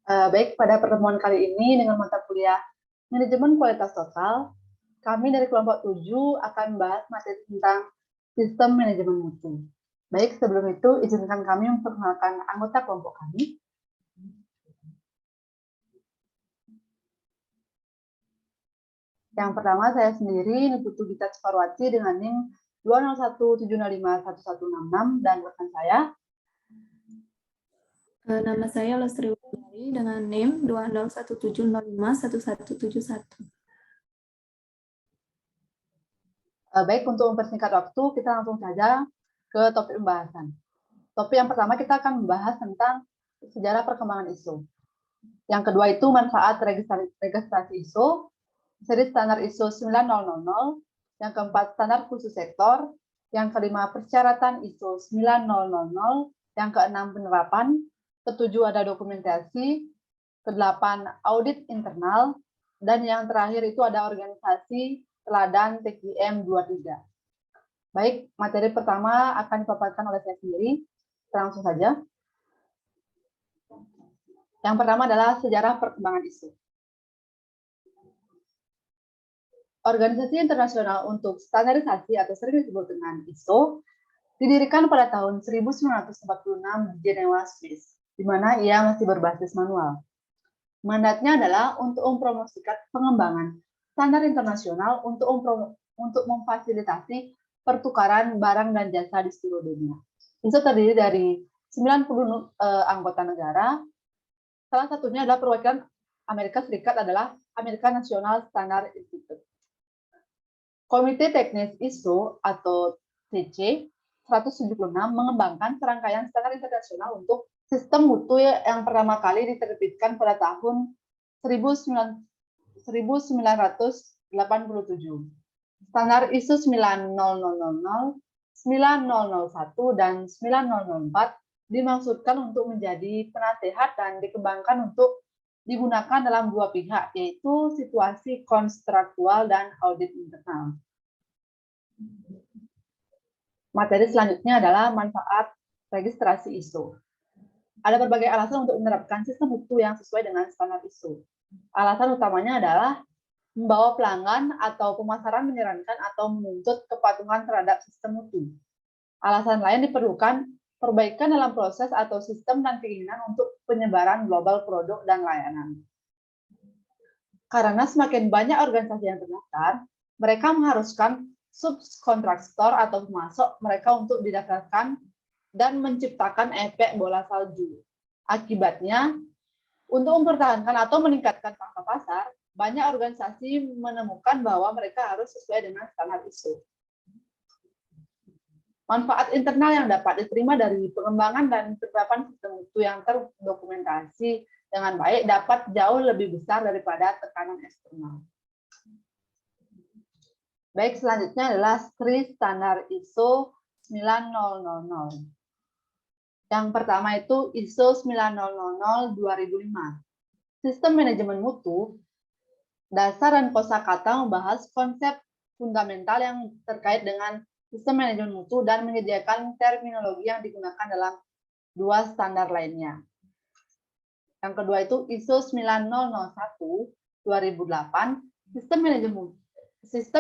Baik, pada pertemuan kali ini dengan mata kuliah Manajemen Kualitas Total, kami dari kelompok 7 akan membahas materi tentang sistem manajemen mutu. Baik, sebelum itu izinkan kami memperkenalkan anggota kelompok kami. Yang pertama saya sendiri, Niputu Gita Suparwati dengan NIM 201705116 dan rekan saya. Nama saya Lestri Wulandari dengan NIM 20170511171. Baik, untuk mempersingkat waktu, kita langsung saja ke topik pembahasan. Topik yang pertama kita akan membahas tentang sejarah perkembangan ISO. Yang kedua itu manfaat registrasi ISO, seri standar ISO 9000, yang keempat standar khusus sektor, yang kelima persyaratan ISO 9000, yang keenam penerapan, ketujuh ada dokumentasi, kedelapan audit internal, dan yang terakhir itu ada organisasi teladan TKM 23. Baik, materi pertama akan dipaparkan oleh saya sendiri. Kita langsung saja. Yang pertama adalah sejarah perkembangan ISO. Organisasi Internasional untuk Standarisasi atau sering disebut dengan ISO didirikan pada tahun 1946 di Jenewa, Swiss, di mana ia masih berbasis manual. Mandatnya adalah untuk mempromosikan pengembangan standar internasional untuk memfasilitasi pertukaran barang dan jasa di seluruh dunia. ISO terdiri dari 90 anggota negara. Salah satunya adalah perwakilan Amerika Serikat adalah American National Standard Institute. Komite Teknis ISO atau TC 176 mengembangkan serangkaian standar internasional untuk sistem mutu yang pertama kali diterbitkan pada tahun 1987. Standar ISO 9000, 9001, dan 9004 dimaksudkan untuk menjadi penasehat dan dikembangkan untuk digunakan dalam dua pihak, yaitu situasi kontraktual dan audit internal. Materi selanjutnya adalah manfaat registrasi ISO. Ada berbagai alasan untuk menerapkan sistem mutu yang sesuai dengan standar ISO. Alasan utamanya adalah membawa pelanggan atau pemasaran menyarankan atau menuntut kepatuhan terhadap sistem mutu. Alasan lain diperlukan perbaikan dalam proses atau sistem dan keinginan untuk penyebaran global produk dan layanan. Karena semakin banyak organisasi yang terdaftar, mereka mengharuskan subkontraktor atau pemasok mereka untuk didaftarkan dan menciptakan efek bola salju. Akibatnya, untuk mempertahankan atau meningkatkan pangsa pasar, banyak organisasi menemukan bahwa mereka harus sesuai dengan standar ISO. Manfaat internal yang dapat diterima dari pengembangan dan penerapan sistem mutu yang terdokumentasi dengan baik dapat jauh lebih besar daripada tekanan eksternal. Baik, selanjutnya adalah seri standar ISO 9000. Yang pertama itu ISO 9000-2005. Sistem manajemen mutu, dasar dan kosakata membahas konsep fundamental yang terkait dengan sistem manajemen mutu dan menyediakan terminologi yang digunakan dalam dua standar lainnya. Yang kedua itu ISO 9001-2008, sistem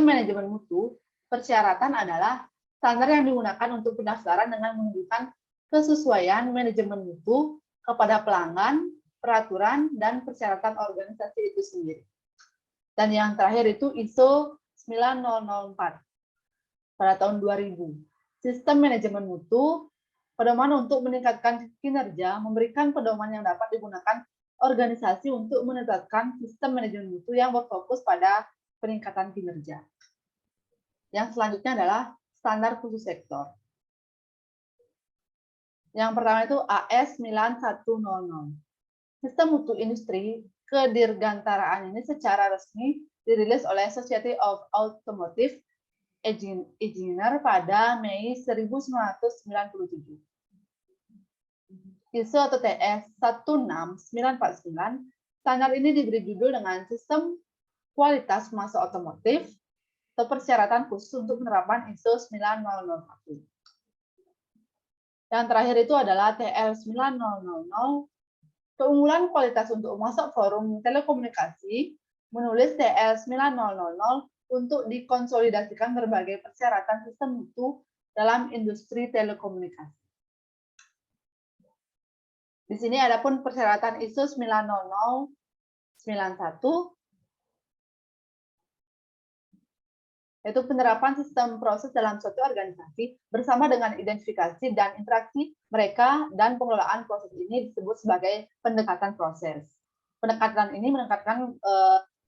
manajemen mutu, persyaratan adalah standar yang digunakan untuk pendaftaran dengan menunjukkan kesesuaian manajemen mutu kepada pelanggan, peraturan, dan persyaratan organisasi itu sendiri. Dan yang terakhir itu ISO 9004 pada tahun 2000. Sistem manajemen mutu, pedoman untuk meningkatkan kinerja, memberikan pedoman yang dapat digunakan organisasi untuk menetapkan sistem manajemen mutu yang berfokus pada peningkatan kinerja. Yang selanjutnya adalah standar khusus sektor. Yang pertama itu AS 9100. Sistem mutu industri kedirgantaraan ini secara resmi dirilis oleh Society of Automotive Engineer pada Mei 1997. ISO atau TS 16949, standar ini diberi judul dengan sistem kualitas pemasok otomotif atau persyaratan khusus untuk penerapan ISO 9001. Yang terakhir itu adalah TL 9000 Keunggulan kualitas untuk masuk forum telekomunikasi, menulis TL 9000 untuk dikonsolidasikan berbagai persyaratan sistem mutu dalam industri telekomunikasi. Di sini ada pun persyaratan ISO 90091, yaitu penerapan sistem proses dalam suatu organisasi bersama dengan identifikasi dan interaksi mereka dan pengelolaan proses ini disebut sebagai pendekatan proses. Pendekatan ini menekankan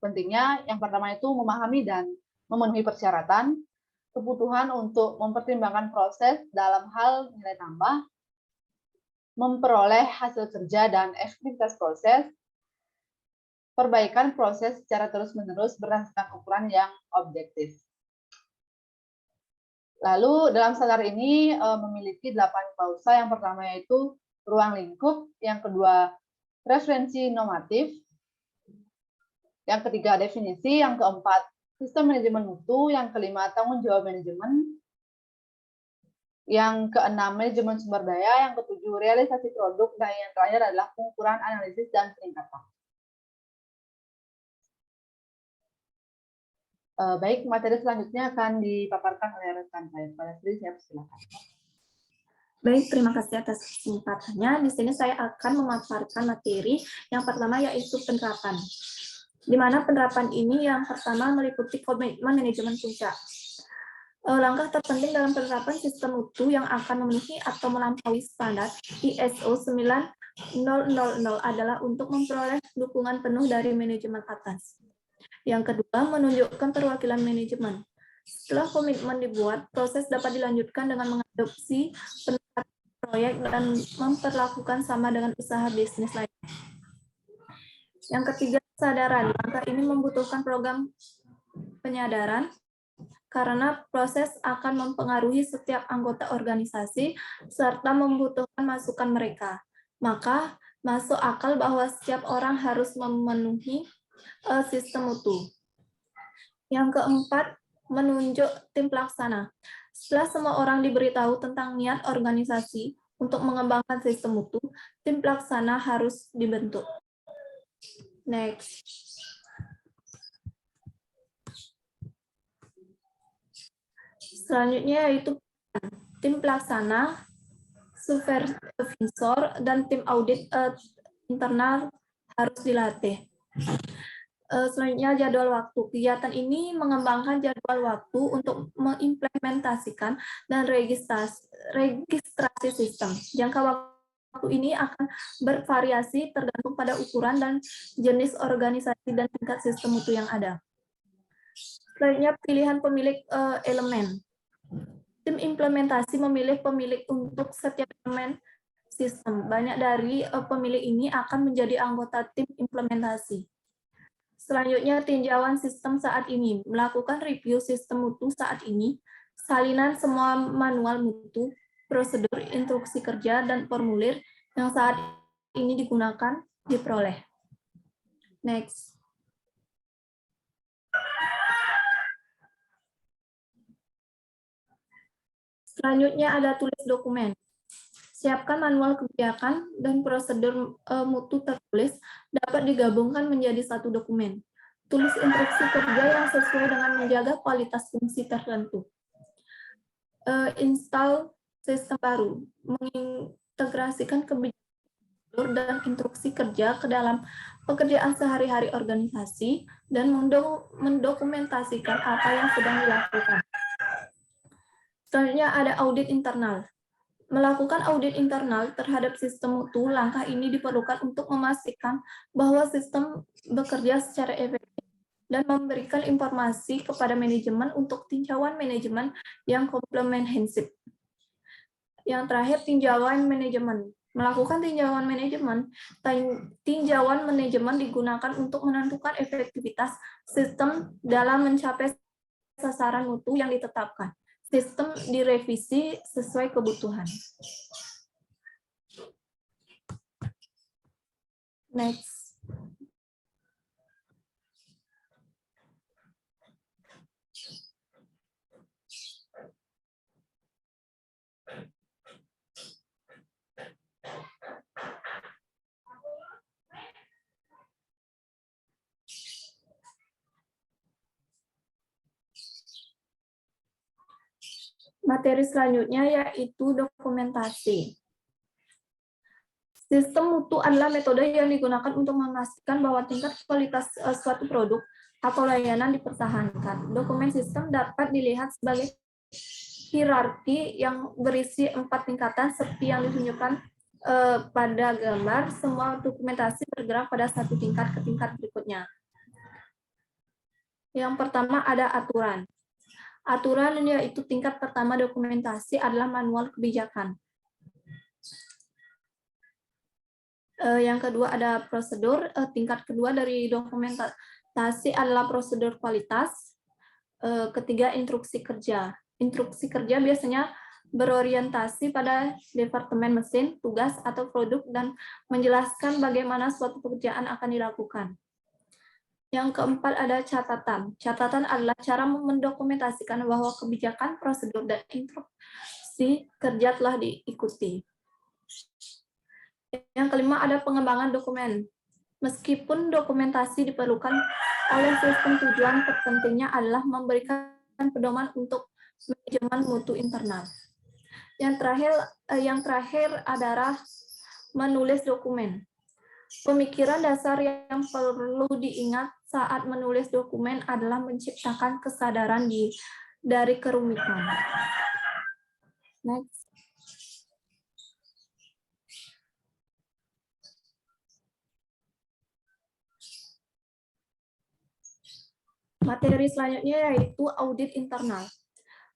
pentingnya yang pertama itu memahami dan memenuhi persyaratan, kebutuhan untuk mempertimbangkan proses dalam hal nilai tambah, memperoleh hasil kerja dan efektivitas proses, perbaikan proses secara terus-menerus berdasarkan ukuran yang objektif. Lalu dalam standar ini memiliki 8 klausa. Yang pertama yaitu ruang lingkup, yang kedua referensi normatif, yang ketiga definisi, yang keempat sistem manajemen mutu, yang kelima tanggung jawab manajemen, yang keenam manajemen sumber daya, yang ketujuh realisasi produk, dan yang terakhir adalah pengukuran, analisis, dan peningkatan. Baik, materi selanjutnya akan dipaparkan oleh rekan saya. Pak Leslie, saya persilakan. Baik, terima kasih atas kesempatannya. Di sini saya akan memaparkan materi yang pertama yaitu penerapan. Di mana penerapan ini yang pertama meliputi komitmen manajemen puncak. Langkah terpenting dalam penerapan sistem mutu yang akan memenuhi atau melampaui standar ISO 9000 adalah untuk memperoleh dukungan penuh dari manajemen atas. Yang kedua, menunjukkan perwakilan manajemen. Setelah komitmen dibuat, proses dapat dilanjutkan dengan mengadopsi penerapan proyek dan memperlakukan sama dengan usaha bisnis lainnya. Yang ketiga, kesadaran. Langkah ini membutuhkan program penyadaran karena proses akan mempengaruhi setiap anggota organisasi serta membutuhkan masukan mereka. Maka, masuk akal bahwa setiap orang harus memenuhi sistem mutu. Yang keempat, menunjuk tim pelaksana. Setelah semua orang diberitahu tentang niat organisasi untuk mengembangkan sistem mutu, tim pelaksana harus dibentuk. Next. Selanjutnya yaitu tim pelaksana, supervisor, dan tim audit internal harus dilatih. Selanjutnya jadwal waktu. Kegiatan ini mengembangkan jadwal waktu untuk mengimplementasikan dan registrasi sistem. Jangka waktu ini akan bervariasi tergantung pada ukuran dan jenis organisasi dan tingkat sistem mutu yang ada. Selanjutnya pilihan pemilik elemen. Tim implementasi memilih pemilik untuk setiap elemen sistem. Banyak dari pemilih ini akan menjadi anggota tim implementasi. Selanjutnya, tinjauan sistem saat ini. Melakukan review sistem mutu saat ini, salinan semua manual mutu, prosedur, instruksi kerja, dan formulir yang saat ini digunakan diperoleh. Next. Selanjutnya ada tulis dokumen. Siapkan manual kebijakan dan prosedur mutu tertulis dapat digabungkan menjadi satu dokumen. Tulis instruksi kerja yang sesuai dengan menjaga kualitas fungsi tertentu. Install sistem baru, mengintegrasikan kebijakan dan instruksi kerja ke dalam pekerjaan sehari-hari organisasi dan mendokumentasikan apa yang sedang dilakukan. Selanjutnya ada audit internal. Melakukan audit internal terhadap sistem mutu, langkah ini diperlukan untuk memastikan bahwa sistem bekerja secara efektif dan memberikan informasi kepada manajemen untuk tinjauan manajemen yang komprehensif. Yang terakhir, tinjauan manajemen. Melakukan tinjauan manajemen digunakan untuk menentukan efektivitas sistem dalam mencapai sasaran mutu yang ditetapkan. Sistem direvisi sesuai kebutuhan. Next. Materi selanjutnya yaitu dokumentasi. Sistem mutu adalah metode yang digunakan untuk memastikan bahwa tingkat kualitas suatu produk atau layanan dipertahankan. Dokumen sistem dapat dilihat sebagai hierarki yang berisi 4 tingkatan seperti yang ditunjukkan pada gambar. Semua dokumentasi bergerak pada satu tingkat ke tingkat berikutnya. Yang pertama ada aturan. Aturan yaitu tingkat pertama dokumentasi adalah manual kebijakan. Yang kedua ada prosedur. Tingkat kedua dari dokumentasi adalah prosedur kualitas. Ketiga instruksi kerja. Instruksi kerja biasanya berorientasi pada departemen mesin, tugas, atau produk dan menjelaskan bagaimana suatu pekerjaan akan dilakukan. Yang keempat ada catatan. Catatan adalah cara mendokumentasikan bahwa kebijakan, prosedur, dan instruksi kerja telah diikuti. Yang kelima ada pengembangan dokumen. Meskipun dokumentasi diperlukan oleh sistem, tujuan terpentingnya adalah memberikan pedoman untuk manajemen mutu internal. Yang terakhir adalah menulis dokumen. Pemikiran dasar yang perlu diingat saat menulis dokumen adalah menciptakan kesadaran dari kerumitan. Next. Materi selanjutnya yaitu audit internal.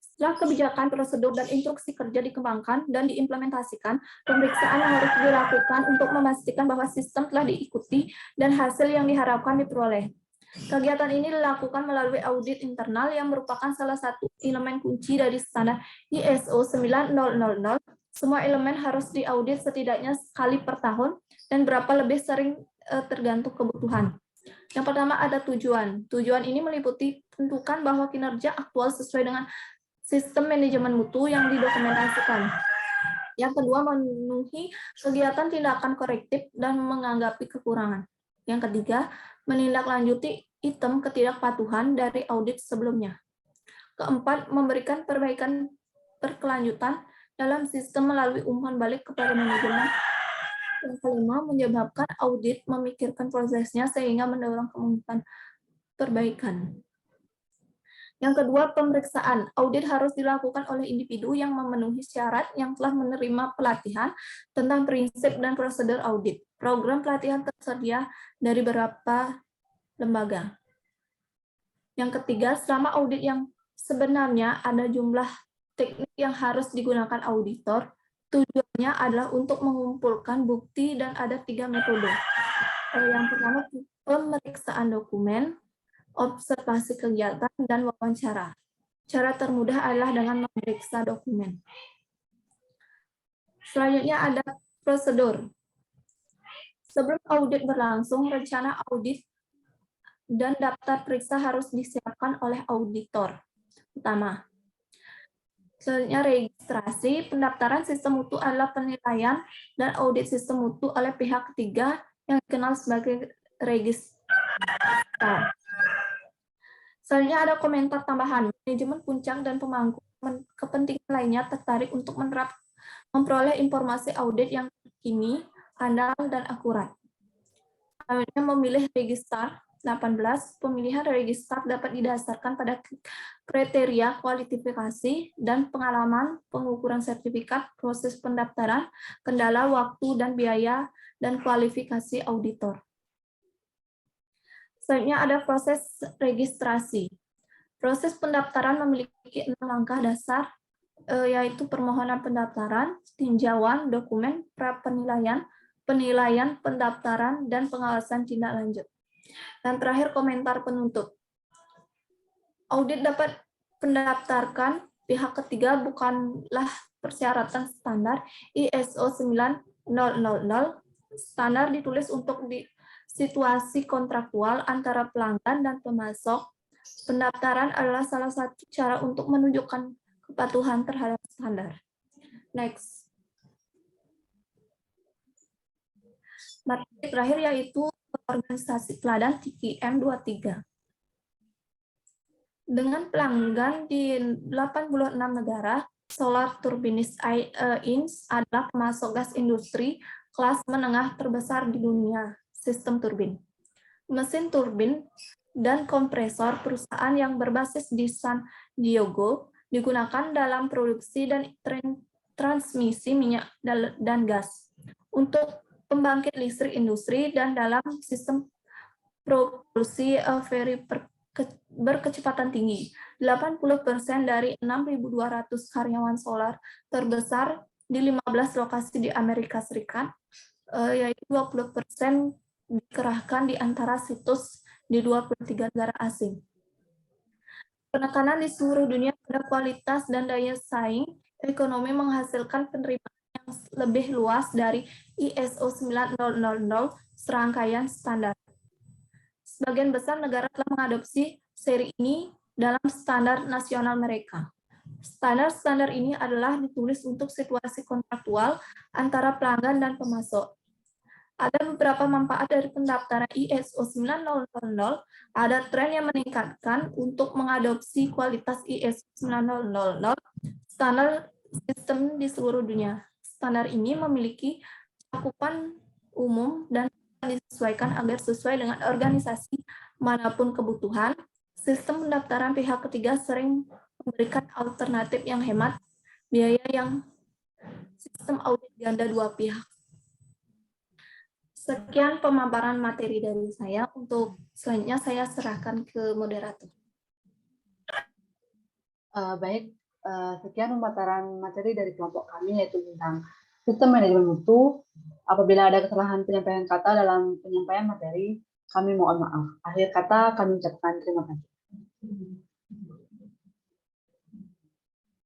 Setelah kebijakan, prosedur, dan instruksi kerja dikembangkan dan diimplementasikan, pemeriksaan harus dilakukan untuk memastikan bahwa sistem telah diikuti dan hasil yang diharapkan diperoleh. Kegiatan ini dilakukan melalui audit internal yang merupakan salah satu elemen kunci dari standar ISO 9000. Semua elemen harus diaudit setidaknya sekali per tahun dan berapa lebih sering tergantung kebutuhan. Yang pertama ada tujuan. Tujuan ini meliputi tentukan bahwa kinerja aktual sesuai dengan sistem manajemen mutu yang didokumentasikan. Yang kedua, memenuhi kegiatan tindakan korektif dan menanggapi kekurangan. Yang ketiga, menindaklanjuti item ketidakpatuhan dari audit sebelumnya. Keempat, memberikan perbaikan berkelanjutan dalam sistem melalui umpan balik kepada manajemen. Yang kelima, menyebabkan audit memikirkan prosesnya sehingga mendorong kemungkinan perbaikan. Yang kedua, pemeriksaan. Audit harus dilakukan oleh individu yang memenuhi syarat yang telah menerima pelatihan tentang prinsip dan prosedur audit. Program pelatihan tersedia dari beberapa lembaga. Yang ketiga, selama audit yang sebenarnya ada jumlah teknik yang harus digunakan auditor. Tujuannya adalah untuk mengumpulkan bukti dan ada 3 metode. Yang pertama, pemeriksaan dokumen, observasi kegiatan, dan wawancara. Cara termudah adalah dengan memeriksa dokumen. Selanjutnya ada prosedur. Sebelum audit berlangsung, rencana audit dan daftar periksa harus disiapkan oleh auditor utama. Selanjutnya registrasi. Pendaftaran sistem mutu adalah penilaian dan audit sistem mutu oleh pihak ketiga yang dikenal sebagai registrar. Selanjutnya ada komentar tambahan. Manajemen puncak dan pemangku kepentingan lainnya tertarik untuk memperoleh informasi audit yang terkini, andal, dan akurat. Selanjutnya memilih registrar. 18. Pemilihan registrar dapat didasarkan pada kriteria kualifikasi dan pengalaman, pengukuran sertifikat, proses pendaftaran, kendala waktu dan biaya, dan kualifikasi auditor. Selanjutnya ada proses registrasi. Proses pendaftaran memiliki 6 langkah dasar, yaitu permohonan pendaftaran, tinjauan, dokumen, pra-penilaian, penilaian, pendaftaran, dan pengawasan tindak lanjut. Dan terakhir komentar penutup. Audit dapat pendaftarkan pihak ketiga bukanlah persyaratan standar ISO 9000. Standar ditulis untuk situasi kontraktual antara pelanggan dan pemasok. Pendaftaran adalah salah satu cara untuk menunjukkan kepatuhan terhadap standar. Next. Materi terakhir yaitu organisasi teladan TQM 23. Dengan pelanggan di 86 negara, Solar Turbines Inc. adalah pemasok gas industri kelas menengah terbesar di dunia, sistem turbin. Mesin turbin dan kompresor perusahaan yang berbasis di San Diego digunakan dalam produksi dan transmisi minyak dan gas untuk pembangkit listrik industri dan dalam sistem propulsi berkecepatan tinggi. 80% dari 6.200 karyawan solar terbesar di 15 lokasi di Amerika Serikat, yaitu 20% dikerahkan di antara situs di 23 negara asing. Penekanan di seluruh dunia pada kualitas dan daya saing ekonomi menghasilkan penerimaan yang lebih luas dari ISO 9000 serangkaian standar. Sebagian besar negara telah mengadopsi seri ini dalam standar nasional mereka. Standar-standar ini adalah ditulis untuk situasi kontraktual antara pelanggan dan pemasok. Ada beberapa manfaat dari pendaftaran ISO 9000, ada tren yang meningkatkan untuk mengadopsi kualitas ISO 9000 standar sistem di seluruh dunia. Standar ini memiliki cakupan umum dan disesuaikan agar sesuai dengan organisasi manapun kebutuhan. Sistem pendaftaran pihak ketiga sering memberikan alternatif yang hemat biaya yang sistem audit ganda dua pihak. Sekian pemaparan materi dari saya. Untuk selanjutnya saya serahkan ke moderator. Baik, sekian pemaparan materi dari kelompok kami yaitu tentang sistem manajemen mutu. Apabila ada kesalahan penyampaian kata dalam penyampaian materi, kami mohon maaf. Akhir kata kami ucapkan terima kasih.